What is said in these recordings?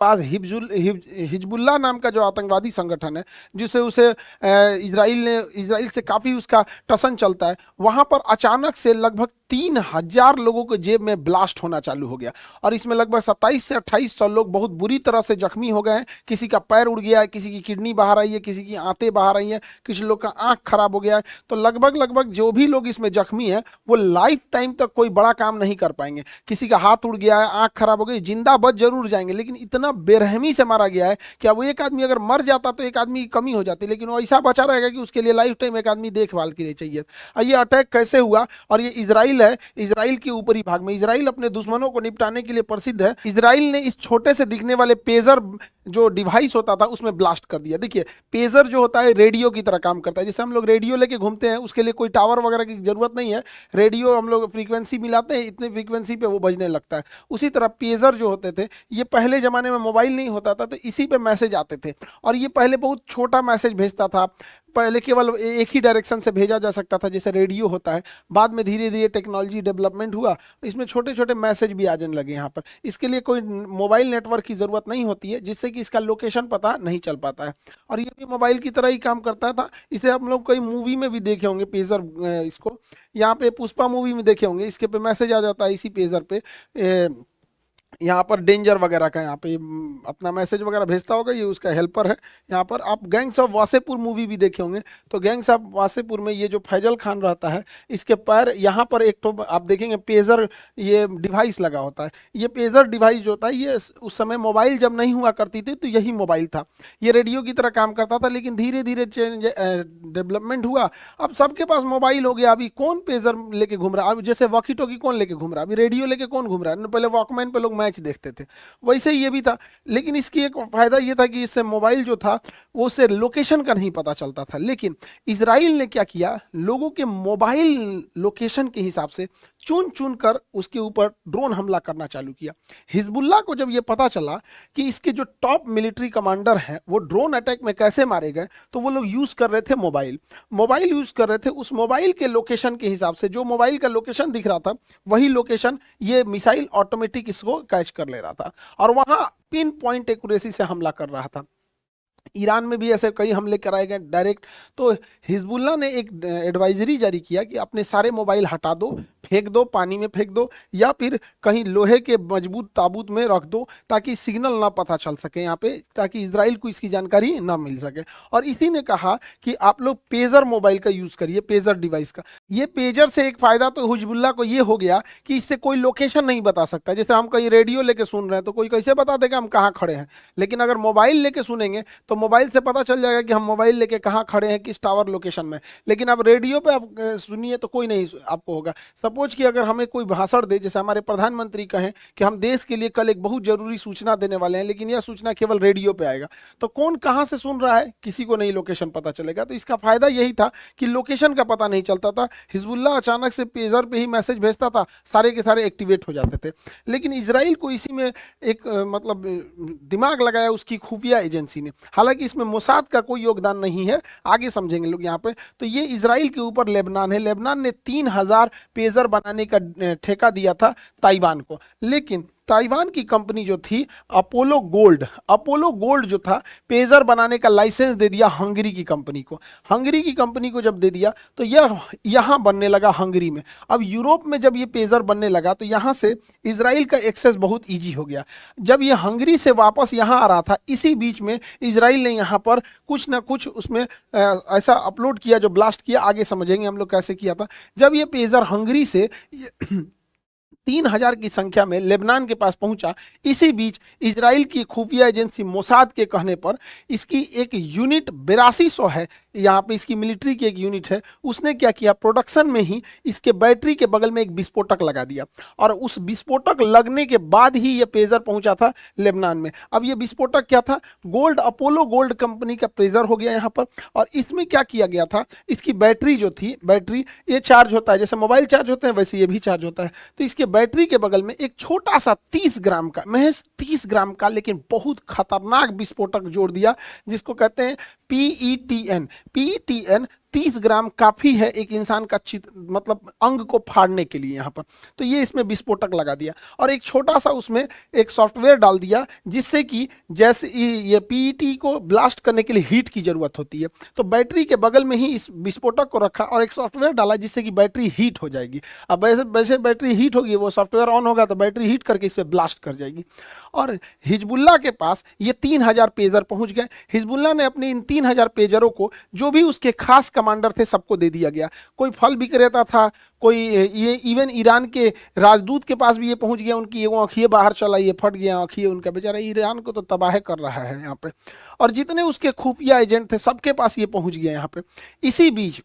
पास Hezbollah नाम का जो आतंकवादी संगठन है, जिसे उसे इजराइल से काफ़ी उसका टसन चलता है, वहाँ पर अचानक से लगभग 3,000 लोगों के जेब में ब्लास्ट होना चालू हो गया। और इसमें लगभग 27 से 2800 लोग बहुत बुरी तरह से जख्मी हो गए हैं। किसी का पैर उड़ गया है, किसी की किडनी बाहर आई है, किसी की आंतें बाहर आई हैं, किसी लोग का आंख खराब हो गया है। तो लगभग जो भी लोग इसमें जख्मी है वो लाइफ टाइम तक कोई बड़ा काम नहीं कर पाएंगे। किसी का हाथ उड़ गया है, आंख खराब हो गई, जिंदा बच जरूर जाएंगे, लेकिन इतना बेरहमी से मारा गया है कि अब वो एक आदमी अगर मर जाता तो एक आदमी की कमी हो जाती, लेकिन वो ऐसा बचा रहेगा कि उसके लिए लाइफ टाइम एक आदमी देखभाल के लिए चाहिए। ये अटैक कैसे हुआ? और ये इजराइल है, इजराइल के ऊपरी भाग में, इजराइल अपने दुश्मनों को निपटाने के लिए प्रसिद्ध है। इजराइल ने इस छोटे से दिखने वाले पेजर जो डिवाइस होता था उसमें ब्लास्ट कर दिया। देखिए, पेजर जो होता है रेडियो की तरह काम करता है। जैसे हम लोग रेडियो लेके घूमते हैं, उसके लिए कोई टावर वगैरह की जरूरत नहीं है। रेडियो हम लोग फ्रीक्वेंसी मिलाते हैं, इतने फ्रीक्वेंसी पे वो बजने लगता है। उसी तरह पेजर जो होते थे, ये पहले जमाने में मोबाइल नहीं होता था तो इसी पे मैसेज आते थे, और ये पहले बहुत छोटा मैसेज भेजता था। पहले केवल एक ही डायरेक्शन से भेजा जा सकता था, जैसे रेडियो होता है। बाद में धीरे धीरे टेक्नोलॉजी डेवलपमेंट हुआ, इसमें छोटे छोटे मैसेज भी आ जाने लगे यहाँ पर। इसके लिए कोई मोबाइल नेटवर्क की ज़रूरत नहीं होती है, जिससे कि इसका लोकेशन पता नहीं चल पाता है। और ये भी मोबाइल की तरह ही काम करता था। इसे आप लोग कई मूवी में भी देखे होंगे पेजर, इसको यहाँ पे पुष्पा मूवी में देखे होंगे, इसके पे मैसेज आ जाता है इसी पेजर पे। यहाँ पर डेंजर वगैरह का यहाँ पे अपना मैसेज वगैरह भेजता होगा, ये उसका हेल्पर है। यहाँ पर आप गैंग्स ऑफ वासेपुर मूवी भी देखे होंगे, तो गैंग्स ऑफ वासेपुर में ये जो फैजल खान रहता है, इसके पैर यहाँ पर एक तो आप देखेंगे पेजर ये डिवाइस लगा होता है। ये पेजर डिवाइस जो होता है, ये उस समय मोबाइल जब नहीं हुआ करती थी तो यही मोबाइल था। ये रेडियो की तरह काम करता था, लेकिन धीरे धीरे चेंज डेवलपमेंट हुआ। अब सबके पास मोबाइल हो गया। अभी कौन पेजर लेके घूम रहा है? अब जैसे वॉकी टॉकी कौन लेके घूम रहा है? अभी रेडियो लेके कौन घूम रहा है? पहले वॉकमैन पे लोग मैच देखते थे, वैसे ही ये भी था। लेकिन इसकी एक फायदा ये था कि इससे मोबाइल जो था वो से लोकेशन का नहीं पता चलता था। लेकिन इजराइल ने क्या किया, लोगों के मोबाइल लोकेशन के हिसाब से चुन चुन कर उसके ऊपर ड्रोन हमला करना चालू किया। हिजबुल्लाह को जब ये पता चला कि इसके जो टॉप मिलिट्री कमांडर हैं वो ड्रोन अटैक में कैसे मारे गए, तो वो लोग यूज कर रहे थे मोबाइल यूज कर रहे थे। उस मोबाइल के लोकेशन के हिसाब से, जो मोबाइल का लोकेशन दिख रहा था वही लोकेशन ये मिसाइल ऑटोमेटिक इसको कैच कर ले रहा था, और वहां पिन पॉइंट एक्यूरेसी से हमला कर रहा था। ईरान में भी ऐसे कई हमले कराए गए डायरेक्ट। तो हिजबुल्लाह ने एक एडवाइजरी जारी किया कि अपने सारे मोबाइल हटा दो, फेंक दो, पानी में फेंक दो, या फिर कहीं लोहे के मजबूत ताबूत में रख दो, ताकि सिग्नल ना पता चल सके यहाँ पे, ताकि इजराइल को इसकी जानकारी ना मिल सके। और इसी ने कहा कि आप लोग पेजर मोबाइल का यूज करिए, पेजर डिवाइस का। ये पेजर से एक फायदा तो हिजबुल्लाह को ये हो गया कि इससे कोई लोकेशन नहीं बता सकता। जैसे हम कहीं रेडियो लेके सुन रहे हैं तो कोई कैसे बता देगा हम कहाँ खड़े हैं, लेकिन अगर मोबाइल लेके सुनेंगे तो मोबाइल से पता चल जाएगा कि हम मोबाइल लेके कहाँ खड़े हैं, किस टावर लोकेशन में। लेकिन अब रेडियो पे आप सुनिए तो कोई नहीं आपको होगा। सपोज कि अगर हमें कोई भाषण दे, जैसे हमारे प्रधानमंत्री कहें कि हम देश के लिए कल एक बहुत जरूरी सूचना देने वाले हैं, लेकिन यह सूचना केवल रेडियो पे आएगा, तो कौन कहाँ से सुन रहा है किसी को नहीं लोकेशन पता चलेगा। तो इसका फायदा यही था कि लोकेशन का पता नहीं चलता था। हिजबुल्लाह अचानक से पेजर पे ही मैसेज भेजता था, सारे के सारे एक्टिवेट हो जाते थे। लेकिन इजराइल को इसी में एक मतलब दिमाग लगाया उसकी खुफिया एजेंसी ने। हालांकि इसमें मोसाद का कोई योगदान नहीं है, आगे समझेंगे लोग यहाँ पे। तो ये इजराइल के ऊपर लेबनान है। लेबनान ने 3,000 पेजर बनाने का ठेका दिया था ताइवान को, लेकिन ताइवान की कंपनी जो थी अपोलो गोल्ड जो था, पेजर बनाने का लाइसेंस दे दिया हंगरी की कंपनी को। हंगरी की कंपनी को जब दे दिया तो यह यहाँ बनने लगा हंगरी में। अब यूरोप में जब ये पेजर बनने लगा तो यहाँ से इजराइल का एक्सेस बहुत ईजी हो गया। जब ये हंगरी से वापस यहाँ आ रहा था, इसी बीच में इजराइल ने यहाँ पर कुछ ना कुछ उसमें ऐसा अपलोड किया जो ब्लास्ट किया। आगे समझेंगे हम लोग कैसे किया था। जब ये पेजर हंगरी से 3,000 की संख्या में लेबनान के पास पहुंचा, इसी बीच इजराइल की खुफिया एजेंसी मोसाद के कहने पर इसकी एक यूनिट 8200 है, यहाँ पे इसकी मिलिट्री की एक यूनिट है, उसने क्या किया, प्रोडक्शन में ही इसके बैटरी के बगल में एक विस्फोटक लगा दिया। और उस विस्फोटक लगने के बाद ही ये पेजर पहुंचा था लेबनान में। अब ये विस्फोटक क्या था, अपोलो गोल्ड कंपनी का पेजर हो गया यहाँ पर। और इसमें क्या किया गया था, इसकी बैटरी जो थी, बैटरी ये चार्ज होता है, जैसे मोबाइल चार्ज होते हैं वैसे ये भी चार्ज होता है। तो इसके बैटरी के बगल में एक छोटा सा 30 ग्राम का, महज 30 ग्राम का लेकिन बहुत खतरनाक विस्फोटक जोड़ दिया, जिसको कहते हैं PETN 30 ग्राम काफी है एक इंसान का मतलब अंग को फाड़ने के लिए यहाँ पर। तो ये इसमें विस्फोटक लगा दिया और एक छोटा सा उसमें एक सॉफ्टवेयर डाल दिया, जिससे कि जैसे ये पीईटी को ब्लास्ट करने के लिए हीट की जरूरत होती है, तो बैटरी के बगल में ही इस विस्फोटक को रखा और एक सॉफ्टवेयर डाला जिससे कि बैटरी हीट हो जाएगी। अब वैसे वैसे बैटरी हीट होगी, वो सॉफ्टवेयर ऑन होगा तो बैटरी हीट करके इसे ब्लास्ट कर जाएगी। और हिजबुल्लाह के पास ये 3000 पेजर पहुंच गए। हिजबुल्लाह ने अपने इन 3000 पेजरों को जो भी उसके खास कमांडर थे सबको दे दिया गया। कोई फल विक्रेता था, कोई ये इवन ईरान के राजदूत के पास भी ये पहुंच गया। उनकी वो आँखिए बाहर चला, ये फट गया आँखिए उनका, बेचारा ईरान को तो तबाह कर रहा है यहाँ पे। और जितने उसके खुफिया एजेंट थे सबके पास ये पहुंच गया यहाँ पे। इसी बीच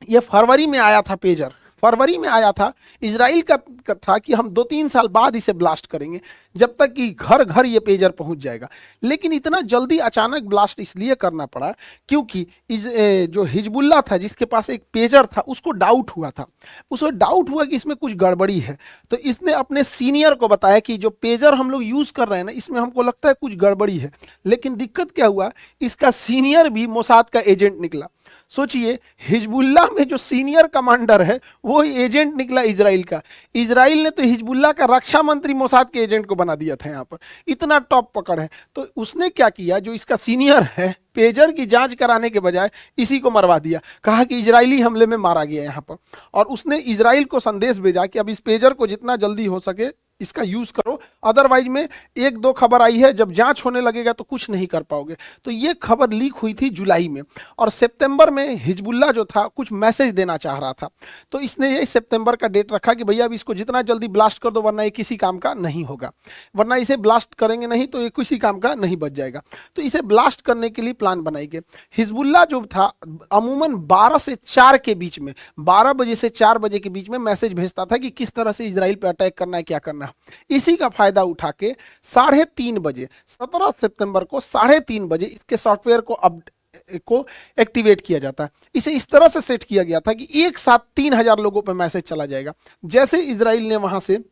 ये फरवरी में आया था पेजर, फरवरी में आया था। इजराइल का था कि हम 2-3 साल बाद इसे ब्लास्ट करेंगे, जब तक कि घर घर ये पेजर पहुंच जाएगा। लेकिन इतना जल्दी अचानक ब्लास्ट इसलिए करना पड़ा क्योंकि जो हिजबुल्लाह था जिसके पास एक पेजर था, उसको डाउट हुआ था। उसको डाउट हुआ कि इसमें कुछ गड़बड़ी है, तो इसने अपने सीनियर को बताया कि जो पेजर हम लोग यूज कर रहे हैं ना, इसमें हमको लगता है कुछ गड़बड़ी है। लेकिन दिक्कत क्या हुआ, इसका सीनियर भी मोसाद का एजेंट निकला। सोचिए, हिजबुल्लाह में जो सीनियर कमांडर है वो एजेंट निकला इजराइल का। इजराइल ने तो हिजबुल्लाह का रक्षा मंत्री मोसाद के एजेंट को बना दिया था यहाँ पर, इतना टॉप पकड़ है। तो उसने क्या किया, जो इसका सीनियर है, पेजर की जांच कराने के बजाय इसी को मरवा दिया। कहा कि इजरायली हमले में मारा गया यहाँ पर। और उसने इजराइल को संदेश भेजा कि अब इस पेजर को जितना जल्दी हो सके इसका यूज करो, अदरवाइज में 1-2 खबर आई है, जब जांच होने लगेगा तो कुछ नहीं कर पाओगे। तो ये खबर लीक हुई थी जुलाई में, और सितंबर में हिजबुल्लाह जो था कुछ मैसेज देना चाह रहा था। तो इसने ये सितंबर का डेट रखा कि भैया अब इसको जितना जल्दी ब्लास्ट कर दो, वरना ये किसी काम का नहीं होगा, वरना इसे ब्लास्ट करेंगे नहीं तो ये किसी काम का नहीं बच जाएगा। तो इसे ब्लास्ट करने के लिए प्लान बनाई गई। हिजबुल्लाह जो था अमूमन 12 से 4 के बीच में, 12 बजे से 4 बजे के बीच में मैसेज भेजता था कि किस तरह से इजराइल पर अटैक करना है, क्या करना है। इसी का फायदा उठा के 3:30 बजे 17 सितंबर को 3:30 बजे इसके सॉफ्टवेयर को एक्टिवेट किया जाता है। इसे इस तरह से सेट किया गया था कि एक साथ 3000 लोगों पर मैसेज चला जाएगा। जैसे इजराइल ने वहां से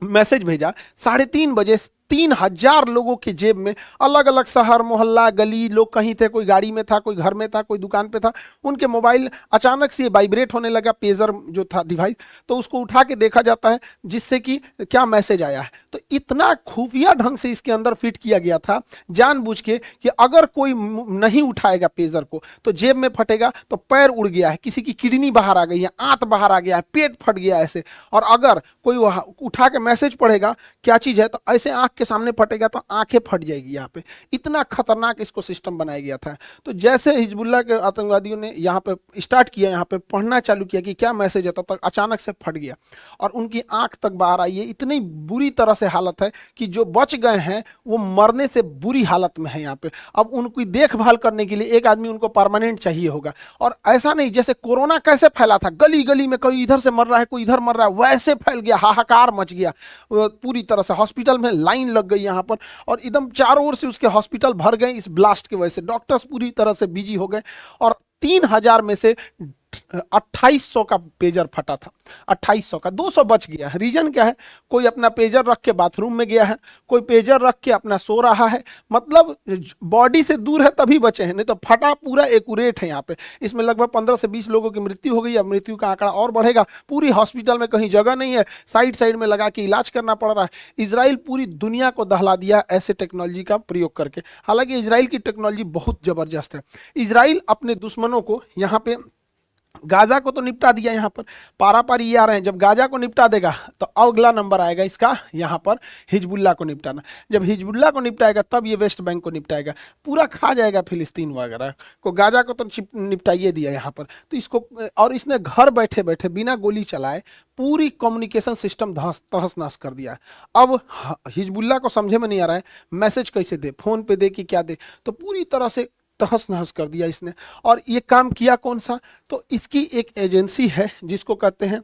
मैसेज भेजा, 3:30 बजे 3000 लोगों के जेब में, अलग अलग शहर, मोहल्ला, गली, लोग कहीं थे, कोई गाड़ी में था, कोई घर में था, कोई दुकान पे था, उनके मोबाइल अचानक से वाइब्रेट होने लगा, पेजर जो था डिवाइस, तो उसको उठा के देखा जाता है जिससे कि क्या मैसेज आया है। तो इतना खुफिया ढंग से इसके अंदर फिट किया गया था जानबूझ के कि अगर कोई नहीं उठाएगा पेजर को तो जेब में फटेगा, तो पैर उड़ गया है, किसी की किडनी बाहर आ गई है, आंत बाहर आ गया है, पेट फट गया है ऐसे। और अगर कोई उठा के मैसेज पढ़ेगा क्या चीज है, तो ऐसे आंख के सामने फटेगा तो आंखें फट जाएगी। यहाँ पे इतना खतरनाक इसको सिस्टम बनाया गया था। तो जैसे हिजबुल्लाह के आतंकवादियों ने यहाँ पे स्टार्ट किया, यहाँ पे पढ़ना चालू किया कि क्या मैसेज है, तब तक अचानक से फट गया और उनकी आंख तक बाहर आई है। इतनी बुरी तरह से हालत है कि जो बच गए हैं वो मरने से बुरी हालत में है यहाँ पे। अब उनकी देखभाल करने के लिए एक आदमी उनको परमानेंट चाहिए होगा। और ऐसा नहीं जैसे कोरोना कैसे फैला था, गली गली में कोई इधर से मर रहा है, कोई इधर मर रहा है, वैसे फैल गया, हाहाकार मच गया पूरी तरह से। हॉस्पिटल में लाइन लग गई यहाँ पर और एकदम चारों ओर से उसके हॉस्पिटल भर गए इस ब्लास्ट की वजह से। डॉक्टर्स पूरी तरह से बिजी हो गए और 3000 में से 2800 का पेजर फटा था। 2800 का 200 बच गया है। रीजन क्या है, कोई अपना पेजर रख के बाथरूम में गया है, कोई पेजर रख के अपना सो रहा है, मतलब बॉडी से दूर है तभी बचे हैं, नहीं तो फटा पूरा एक्यूरेट है। यहाँ पे इसमें लगभग 15 से 20 लोगों की मृत्यु हो गई। अब मृत्यु का आंकड़ा और बढ़ेगा। पूरी हॉस्पिटल में कहीं जगह नहीं है, साइड साइड में लगा के इलाज करना पड़ रहा है। इजराइल पूरी दुनिया को दहला दिया ऐसे टेक्नोलॉजी का प्रयोग करके। हालांकि इजराइल की टेक्नोलॉजी बहुत जबरदस्त है। इजराइल अपने दुश्मनों को यहाँ पे, गाजा को तो निपटा दिया, यहाँ पर पारा पारी ये आ रहे हैं, जब गाजा को निपटा देगा तो अगला नंबर आएगा इसका यहाँ पर हिजबुल्लाह को निपटाना। जब हिजबुल्लाह को निपटाएगा तब ये वेस्ट बैंक को निपटाएगा, पूरा खा जाएगा फिलिस्तीन वगैरह को। गाजा को तो निपटाइए दिया यहाँ पर, तो इसको, और इसने घर बैठे बैठे बिना गोली चलाए पूरी कम्युनिकेशन सिस्टम तहस नहस कर दिया। अब हिजबुल्लाह को समझे में नहीं आ रहा है मैसेज कैसे दे, फोन पे दे कि क्या दे, तो पूरी तरह से तहस नहस कर दिया इसने। और ये काम किया कौन सा, तो इसकी एक एजेंसी है जिसको कहते हैं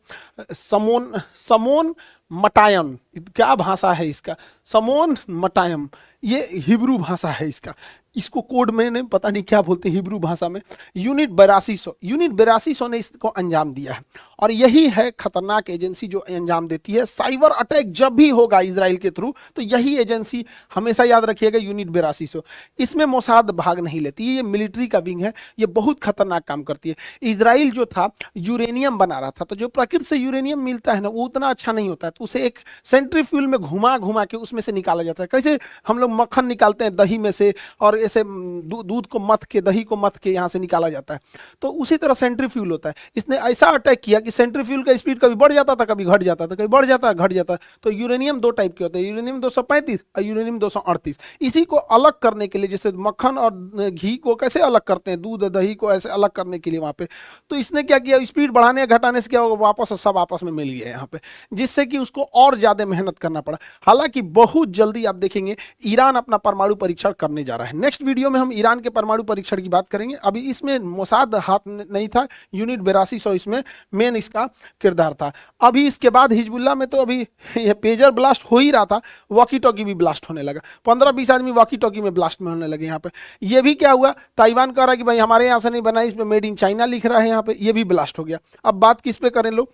समोन मटायम। क्या भाषा है इसका, समोन मटायम, ये हिब्रू भाषा है इसका। इसको कोड में ने पता नहीं क्या बोलते हैं हिब्रू भाषा में, यूनिट 8200 ने इसको अंजाम दिया है। और यही है खतरनाक एजेंसी जो अंजाम देती है साइबर अटैक जब भी होगा इजराइल के थ्रू, तो यही एजेंसी, हमेशा याद रखिएगा, यूनिट 8200। इसमें मोसाद भाग नहीं लेती है, ये मिलिट्री का विंग है, ये बहुत खतरनाक काम करती है। इजराइल जो था यूरेनियम बना रहा था, तो जो प्रकृति से यूरेनियम मिलता है ना वो उतना अच्छा नहीं होता है, तो उसे एक सेंट्रीफ्यूल में घुमा घुमा के उसमें से निकाला जाता है। कैसे हम लोग मक्खन निकालते हैं दही में से, और ऐसे दूध को मथ के, दही को मथ के यहाँ से निकाला जाता है, तो उसी तरह सेंट्रीफ्यूल होता है। इसने ऐसा अटैक किया कि सेंट्रीफ्यूल का स्पीड कभी बढ़ जाता था, कभी घट जाता था, कभी बढ़ जाता घट जाता। तो यूरेनियम दो टाइप के होते हैं, यूरेनियम 235 और यूरेनियम 238। इसी को अलग करने के लिए, जैसे मक्खन और घी को कैसे अलग करते हैं, दूध दही को ऐसे अलग करने के लिए वहाँ पे, तो इसने क्या किया, स्पीड बढ़ाने घटाने से क्या होगा, वापस सब आपस में मिल गया यहाँ पे, जिससे कि उसको और ज्यादा मेहनत करना पड़ा। हालांकि बहुत जल्दी आप देखेंगे ईरान अपना परमाणु परीक्षण करने जा रहा है। नेक्स्ट वीडियो में हम ईरान के परमाणु परीक्षण की बात करेंगे। अभी इसमें मोसाद हाथ नहीं था, यूनिट 8200 इसमें मेन इसका किरदार था। अभी इसके बाद हिजबुल्लाह में तो अभी ये पेजर ब्लास्ट हो ही रहा था, वॉकी टॉकी भी ब्लास्ट होने लगा, 15-20 आदमी वॉकी टॉकी में ब्लास्ट में होने लगे। यहाँ पे ये भी क्या हुआ, ताइवान कह रहा है कि भाई हमारे यहाँ से नहीं बना, इसमें मेड इन चाइना लिख रहा है, यहाँ पे ये भी ब्लास्ट हो गया। अब बात किस पे करें लोग,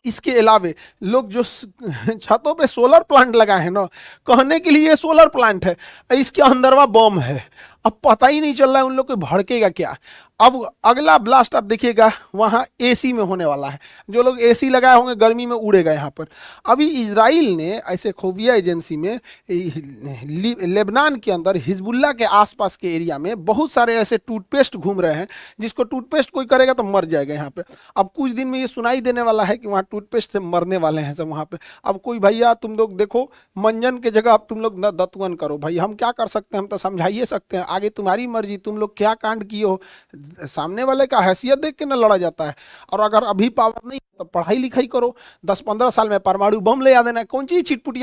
इसके अलावे लोग जो छतों पे सोलर प्लांट लगाए हैं ना, कहने के लिए सोलर प्लांट है, इसके अंदरवा बम है, अब पता ही नहीं चल रहा है उन लोग को भड़केगा क्या। अब अगला ब्लास्ट आप देखिएगा वहाँ एसी में होने वाला है, जो लोग एसी लगाए होंगे गर्मी में उड़ेगा यहाँ पर। अभी इजराइल ने ऐसे खुफिया एजेंसी में लेबनान के अंदर हिजबुल्लाह के आसपास के एरिया में बहुत सारे ऐसे टूथपेस्ट घूम रहे हैं, जिसको टूथपेस्ट कोई करेगा तो मर जाएगा यहाँ पे। अब कुछ दिन में ये सुनाई देने वाला है कि वहाँ टूथपेस्ट से मरने वाले हैं सब वहाँ पे। अब कोई भैया तुम लोग देखो, मंजन के जगह अब तुम लोग न दतवन करो भाई, हम क्या कर सकते हैं, हम तो समझाइए सकते हैं, आगे तुम्हारी मर्जी, तुम लोग क्या कांड किए हो। सामने वाले का हैसियत देख के ना लड़ा जाता है। और अगर अभी पावर नहीं तो पढ़ाई लिखाई करो, 10-15 साल में परमाणु बम ले आ देना, कौन चीज चिटपुटिया